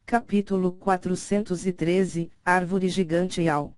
Capítulo 413, Árvore Gigante Yao.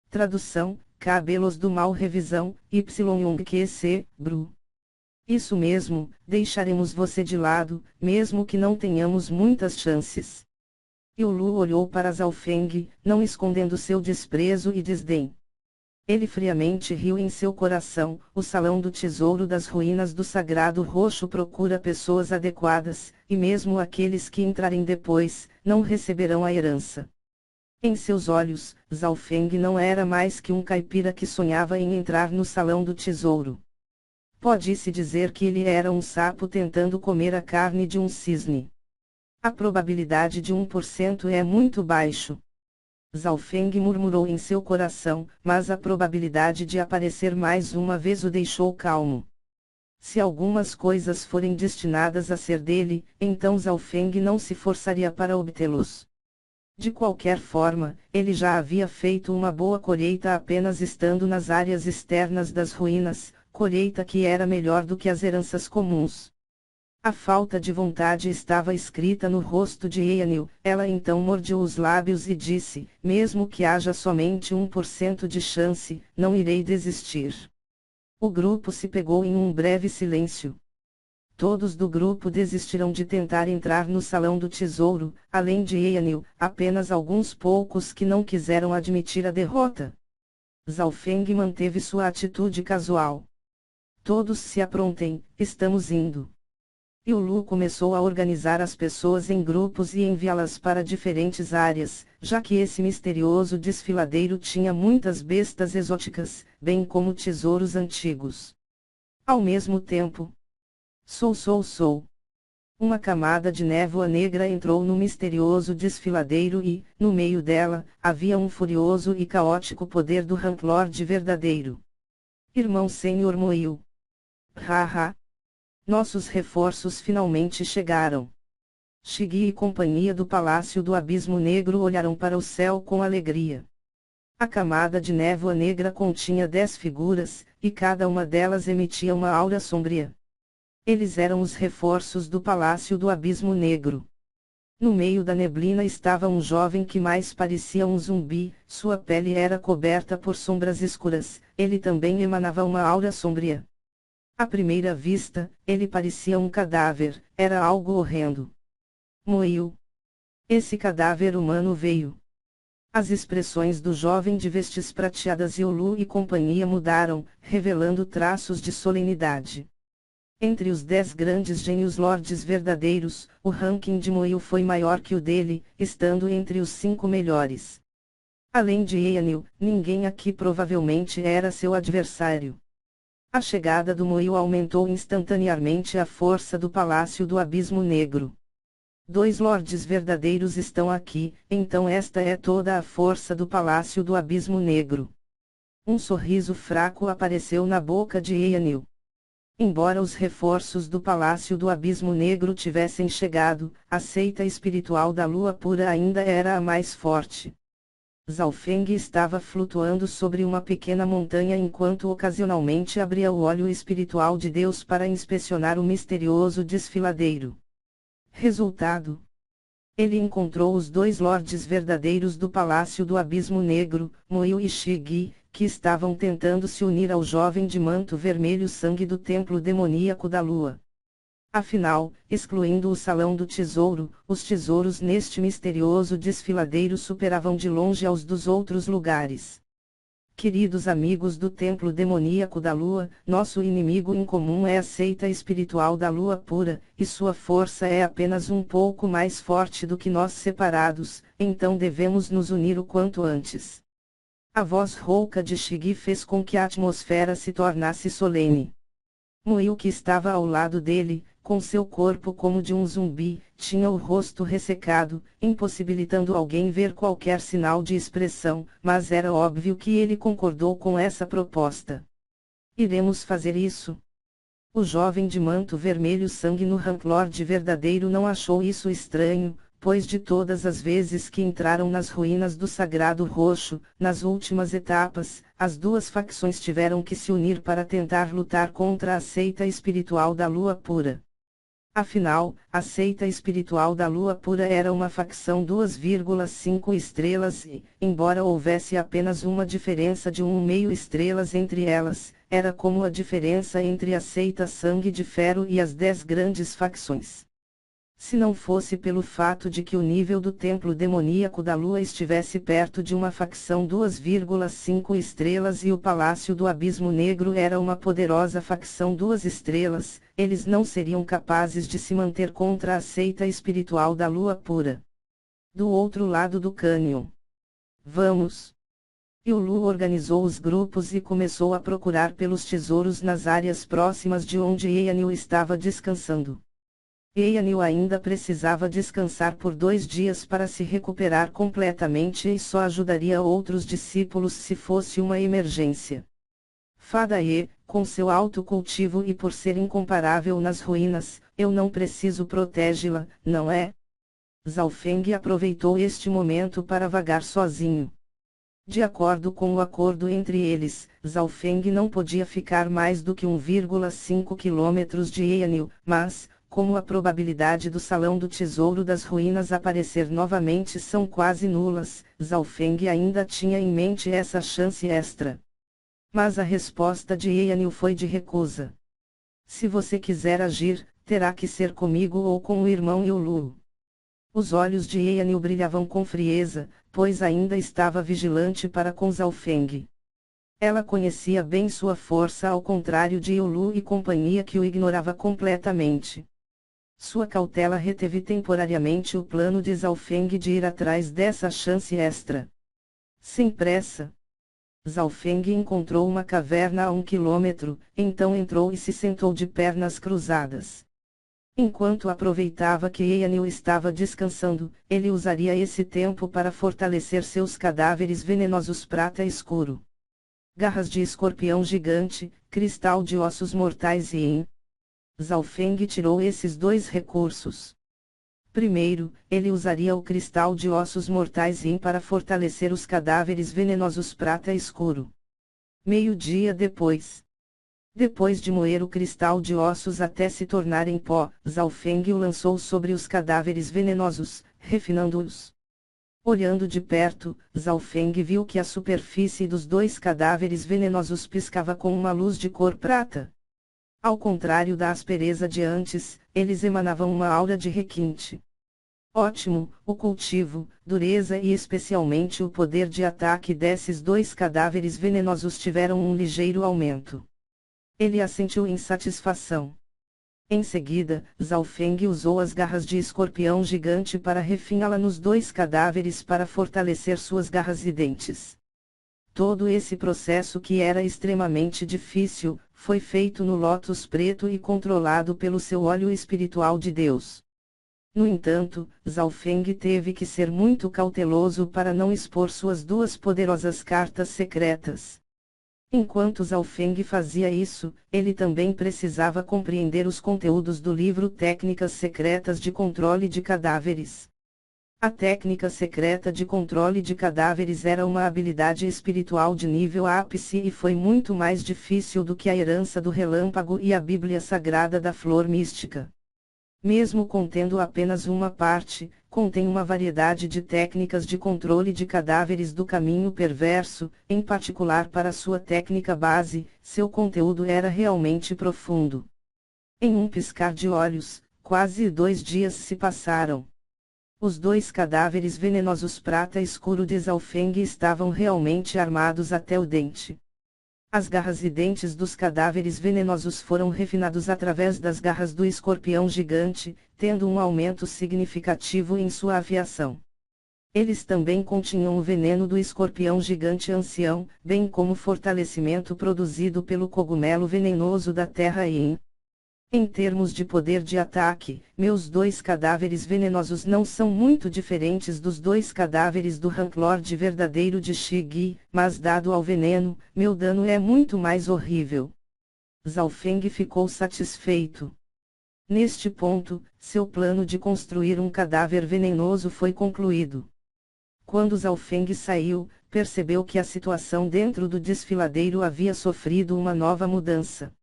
Tradução, Cabelos do Mal. Revisão, YUNGQC, Bru. Isso mesmo, deixaremos você de lado, mesmo que não tenhamos muitas chances. Yulu olhou para Zhao Feng, não escondendo seu desprezo e desdém. Ele friamente riu em seu coração. O Salão do Tesouro das Ruínas do Sagrado Roxo procura pessoas adequadas, e mesmo aqueles que entrarem depois, não receberão a herança. Em seus olhos, Zhao Feng não era mais que um caipira que sonhava em entrar no Salão do Tesouro. Pode-se dizer que ele era um sapo tentando comer a carne de um cisne. A probabilidade de 1% é muito baixo. Zhao Feng murmurou em seu coração, mas a probabilidade de aparecer mais uma vez o deixou calmo. Se algumas coisas forem destinadas a ser dele, então Zhao Feng não se forçaria para obtê-los. De qualquer forma, ele já havia feito uma boa colheita apenas estando nas áreas externas das ruínas, colheita que era melhor do que as heranças comuns. A falta de vontade estava escrita no rosto de Yanil. Ela então mordeu os lábios e disse: mesmo que haja somente 1% de chance, não irei desistir. O grupo se pegou em um breve silêncio. Todos do grupo desistiram de tentar entrar no Salão do Tesouro, além de Yanil, apenas alguns poucos que não quiseram admitir a derrota. Zhao Feng manteve sua atitude casual. Todos se aprontem, estamos indo. Yulu começou a organizar as pessoas em grupos e enviá-las para diferentes áreas, já que esse misterioso desfiladeiro tinha muitas bestas exóticas, bem como tesouros antigos. Ao mesmo tempo, uma camada de névoa negra entrou no misterioso desfiladeiro e, no meio dela, havia um furioso e caótico poder do Ranklord verdadeiro. Irmão Senhor Moil. Haha. Nossos reforços finalmente chegaram. Shigi e companhia do Palácio do Abismo Negro olharam para o céu com alegria. A camada de névoa negra continha 10 figuras, e cada uma delas emitia uma aura sombria. Eles eram os reforços do Palácio do Abismo Negro. No meio da neblina estava um jovem que mais parecia um zumbi. Sua pele era coberta por sombras escuras, ele também emanava uma aura sombria. À primeira vista, ele parecia um cadáver, era algo horrendo. Moiu. Esse cadáver humano veio. As expressões do jovem de vestes prateadas Yulu e companhia mudaram, revelando traços de solenidade. Entre os 10 grandes gênios lordes verdadeiros, o ranking de Moiu foi maior que o dele, estando entre os 5 melhores. Além de Yanil, ninguém aqui provavelmente era seu adversário. A chegada do Moiu aumentou instantaneamente a força do Palácio do Abismo Negro. 2 lordes verdadeiros estão aqui, então esta é toda a força do Palácio do Abismo Negro. Um sorriso fraco apareceu na boca de Yanil. Embora os reforços do Palácio do Abismo Negro tivessem chegado, a seita espiritual da Lua Pura ainda era a mais forte. Zhao Feng estava flutuando sobre uma pequena montanha enquanto ocasionalmente abria o olho espiritual de Deus para inspecionar o misterioso desfiladeiro. Resultado: ele encontrou os 2 lordes verdadeiros do Palácio do Abismo Negro, Moiu e Shigi, que estavam tentando se unir ao jovem de manto vermelho sangue do Templo Demoníaco da Lua. Afinal, excluindo o Salão do Tesouro, os tesouros neste misterioso desfiladeiro superavam de longe aos dos outros lugares. Queridos amigos do Templo Demoníaco da Lua, nosso inimigo em comum é a seita espiritual da Lua Pura, e sua força é apenas um pouco mais forte do que nós separados, então devemos nos unir o quanto antes. A voz rouca de Shigi fez com que a atmosfera se tornasse solene. Moiu, que estava ao lado dele, com seu corpo como de um zumbi, tinha o rosto ressecado, impossibilitando alguém ver qualquer sinal de expressão, mas era óbvio que ele concordou com essa proposta. Iremos fazer isso. O jovem de manto vermelho sangue no Ranklord verdadeiro não achou isso estranho, pois de todas as vezes que entraram nas ruínas do Sagrado Roxo, nas últimas etapas, as 2 facções tiveram que se unir para tentar lutar contra a seita espiritual da Lua Pura. Afinal, a seita espiritual da Lua Pura era uma facção 2,5 estrelas e, embora houvesse apenas uma diferença de 1,5 estrelas entre elas, era como a diferença entre a seita Sangue de Ferro e as 10 grandes facções. Se não fosse pelo fato de que o nível do templo demoníaco da Lua estivesse perto de uma facção 2,5 estrelas e o Palácio do Abismo Negro era uma poderosa facção 2 estrelas, eles não seriam capazes de se manter contra a seita espiritual da Lua Pura. Do outro lado do cânion. Vamos! Iulu organizou os grupos e começou a procurar pelos tesouros nas áreas próximas de onde Eanil estava descansando. Eanil ainda precisava descansar por 2 dias para se recuperar completamente e só ajudaria outros discípulos se fosse uma emergência. Fadae, com seu alto cultivo e por ser incomparável nas ruínas, eu não preciso protegê-la, não é? Zhaofeng aproveitou este momento para vagar sozinho. De acordo com o acordo entre eles, Zhaofeng não podia ficar mais do que 1,5 quilômetros de Eanil, mas, como a probabilidade do Salão do Tesouro das Ruínas aparecer novamente são quase nulas, Zhaofeng ainda tinha em mente essa chance extra. Mas a resposta de Eanil foi de recusa. Se você quiser agir, terá que ser comigo ou com o irmão Iulu. Os olhos de Eanil brilhavam com frieza, pois ainda estava vigilante para com Zhaofeng. Ela conhecia bem sua força ao contrário de Iulu e companhia que o ignorava completamente. Sua cautela reteve temporariamente o plano de Zhaofeng de ir atrás dessa chance extra. Sem pressa. Zhaofeng encontrou uma caverna a 1 quilômetro, então entrou e se sentou de pernas cruzadas. Enquanto aproveitava que Eanil estava descansando, ele usaria esse tempo para fortalecer seus cadáveres venenosos prata escuro. Garras de escorpião gigante, cristal de ossos mortais e Zhaofeng tirou esses 2 recursos. Primeiro, ele usaria o cristal de ossos mortais para fortalecer os cadáveres venenosos prata escuro. Meio-dia depois. Depois de moer o cristal de ossos até se tornar em pó, Zhaofeng o lançou sobre os cadáveres venenosos, refinando-os. Olhando de perto, Zhaofeng viu que a superfície dos 2 cadáveres venenosos piscava com uma luz de cor prata. Ao contrário da aspereza de antes, eles emanavam uma aura de requinte. Ótimo, o cultivo, dureza e especialmente o poder de ataque desses 2 cadáveres venenosos tiveram um ligeiro aumento. Ele assentiu em satisfação. Em seguida, Zhaofeng usou as garras de escorpião gigante para refiná-la nos 2 cadáveres para fortalecer suas garras e dentes. Todo esse processo que era extremamente difícil, foi feito no lótus preto e controlado pelo seu óleo espiritual de Deus. No entanto, Zhaofeng teve que ser muito cauteloso para não expor suas 2 poderosas cartas secretas. Enquanto Zhaofeng fazia isso, ele também precisava compreender os conteúdos do livro Técnicas Secretas de Controle de Cadáveres. A técnica secreta de controle de cadáveres era uma habilidade espiritual de nível ápice e foi muito mais difícil do que a herança do relâmpago e a Bíblia Sagrada da Flor Mística. Mesmo contendo apenas uma parte, contém uma variedade de técnicas de controle de cadáveres do caminho perverso, em particular para sua técnica base, seu conteúdo era realmente profundo. Em um piscar de olhos, quase 2 dias se passaram. Os 2 cadáveres venenosos prata escuro de Zhaofeng estavam realmente armados até o dente. As garras e dentes dos cadáveres venenosos foram refinados através das garras do escorpião gigante, tendo um aumento significativo em sua afiação. Eles também continham o veneno do escorpião gigante ancião, bem como fortalecimento produzido pelo cogumelo venenoso da terra Yin. Em termos de poder de ataque, meus 2 cadáveres venenosos não são muito diferentes dos 2 cadáveres do Ranklord verdadeiro de Shigi, mas dado ao veneno, meu dano é muito mais horrível. Zhaofeng ficou satisfeito. Neste ponto, seu plano de construir um cadáver venenoso foi concluído. Quando Zhaofeng saiu, percebeu que a situação dentro do desfiladeiro havia sofrido uma nova mudança.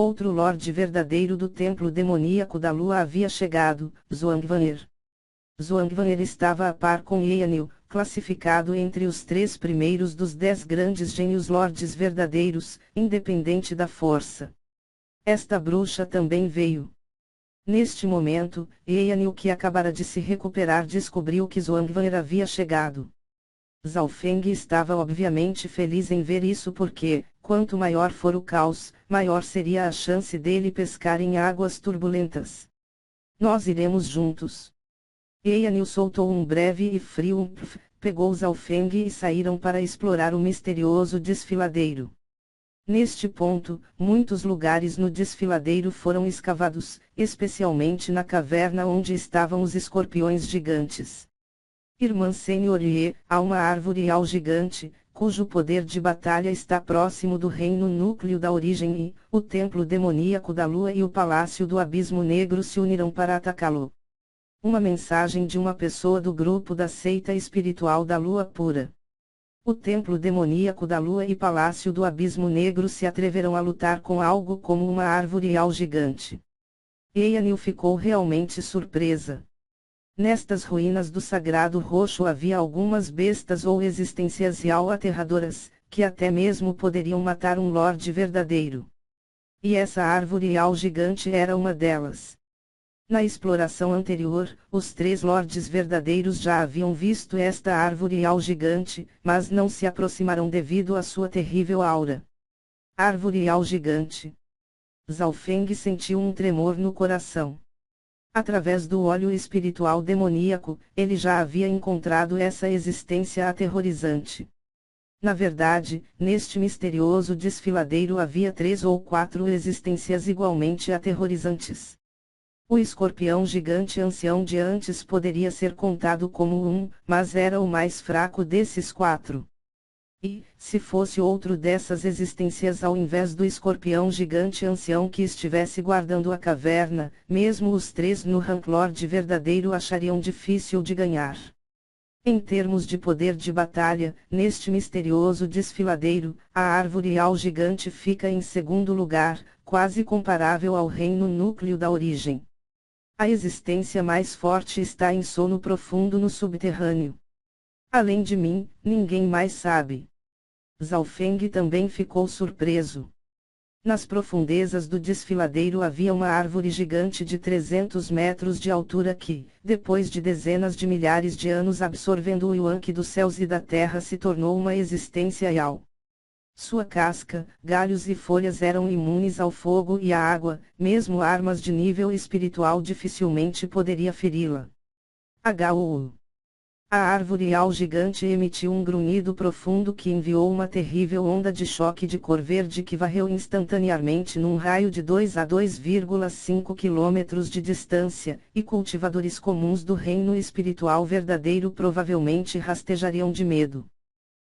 Outro Lorde verdadeiro do templo demoníaco da lua havia chegado, Zhuangvan'er. Zhuangvan'er estava a par com Eanil, classificado entre os 3 primeiros dos 10 grandes gênios lordes verdadeiros, independente da força. Esta bruxa também veio. Neste momento, Eanil, que acabara de se recuperar, descobriu que Zhuangvan'er havia chegado. Zhao Feng estava obviamente feliz em ver isso porque, quanto maior for o caos, maior seria a chance dele pescar em águas turbulentas. Nós iremos juntos. Eanil soltou um breve e frio pf, pegou Zhao Feng e saíram para explorar o misterioso desfiladeiro. Neste ponto, muitos lugares no desfiladeiro foram escavados, especialmente na caverna onde estavam os escorpiões gigantes. Irmã Senhorie, há uma árvore real gigante, cujo poder de batalha está próximo do reino núcleo da origem e, o templo demoníaco da lua e o palácio do abismo negro se unirão para atacá-lo. Uma mensagem de uma pessoa do grupo da seita espiritual da lua pura. O templo demoníaco da lua e palácio do abismo negro se atreverão a lutar com algo como uma árvore real gigante. Eanil ficou realmente surpresa. Nestas ruínas do Sagrado Roxo havia algumas bestas ou existências real aterradoras, que até mesmo poderiam matar um lorde verdadeiro. E essa árvore real gigante era uma delas. Na exploração anterior, os 3 lordes verdadeiros já haviam visto esta árvore real gigante, mas não se aproximaram devido à sua terrível aura. Árvore real gigante. Zhao Feng sentiu um tremor no coração. Através do olho espiritual demoníaco, ele já havia encontrado essa existência aterrorizante. Na verdade, neste misterioso desfiladeiro havia 3 ou 4 existências igualmente aterrorizantes. O escorpião gigante ancião de antes poderia ser contado como um, mas era o mais fraco desses 4. E, se fosse outro dessas existências ao invés do escorpião gigante ancião que estivesse guardando a caverna, mesmo os 3 no rank Lorde verdadeiro achariam difícil de ganhar. Em termos de poder de batalha, neste misterioso desfiladeiro, a árvore real gigante fica em segundo lugar, quase comparável ao reino núcleo da origem. A existência mais forte está em sono profundo no subterrâneo. Além de mim, ninguém mais sabe. Zhao Feng também ficou surpreso. Nas profundezas do desfiladeiro havia uma árvore gigante de 300 metros de altura que, depois de dezenas de milhares de anos absorvendo o Yuan-Qi dos céus e da terra, se tornou uma existência real. Sua casca, galhos e folhas eram imunes ao fogo e à água, mesmo armas de nível espiritual dificilmente poderia feri-la. H.U. A árvore real gigante emitiu um grunhido profundo que enviou uma terrível onda de choque de cor verde que varreu instantaneamente num raio de 2 a 2,5 quilômetros de distância, e cultivadores comuns do reino espiritual verdadeiro provavelmente rastejariam de medo.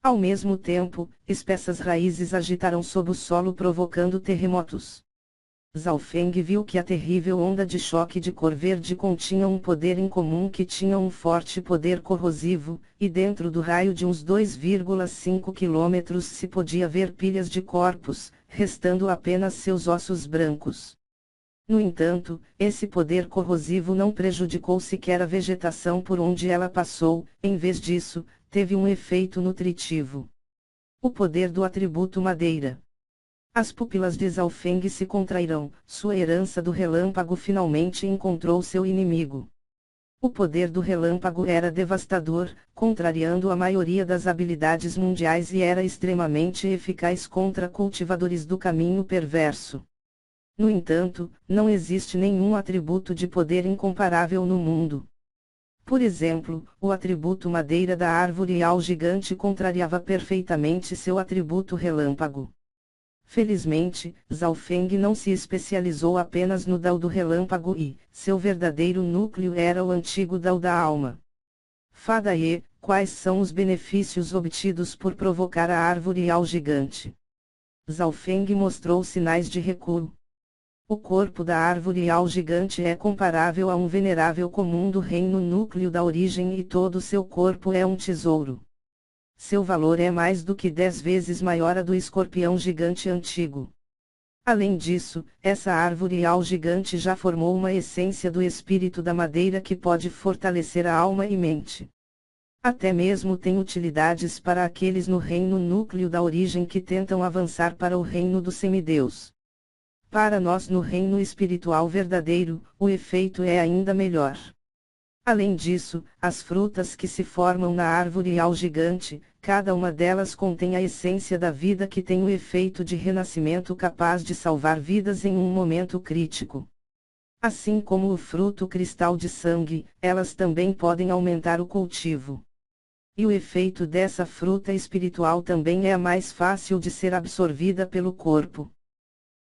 Ao mesmo tempo, espessas raízes agitaram sob o solo provocando terremotos. Zhao Feng viu que a terrível onda de choque de cor verde continha um poder incomum que tinha um forte poder corrosivo, e dentro do raio de uns 2,5 quilômetros se podia ver pilhas de corpos, restando apenas seus ossos brancos. No entanto, esse poder corrosivo não prejudicou sequer a vegetação por onde ela passou, em vez disso, teve um efeito nutritivo. O poder do atributo madeira. As pupilas de Zhao Feng se contraíram, sua herança do relâmpago finalmente encontrou seu inimigo. O poder do relâmpago era devastador, contrariando a maioria das habilidades mundiais e era extremamente eficaz contra cultivadores do caminho perverso. No entanto, não existe nenhum atributo de poder incomparável no mundo. Por exemplo, o atributo madeira da árvore real gigante contrariava perfeitamente seu atributo relâmpago. Felizmente, Zhao Feng não se especializou apenas no Dao do relâmpago e, seu verdadeiro núcleo era o antigo Dao da alma. Fada Ye, quais são os benefícios obtidos por provocar a árvore real gigante? Zhao Feng mostrou sinais de recuo. O corpo da árvore real gigante é comparável a um venerável comum do reino núcleo da origem e todo seu corpo é um tesouro. Seu valor é mais do que 10 vezes maior a do escorpião gigante antigo. Além disso, essa árvore real gigante já formou uma essência do espírito da madeira que pode fortalecer a alma e mente. Até mesmo tem utilidades para aqueles no reino núcleo da origem que tentam avançar para o reino do semideus. Para nós no reino espiritual verdadeiro, o efeito é ainda melhor. Além disso, as frutas que se formam na árvore real gigante, cada uma delas contém a essência da vida que tem o efeito de renascimento capaz de salvar vidas em um momento crítico. Assim como o fruto cristal de sangue, elas também podem aumentar o cultivo. E o efeito dessa fruta espiritual também é a mais fácil de ser absorvida pelo corpo.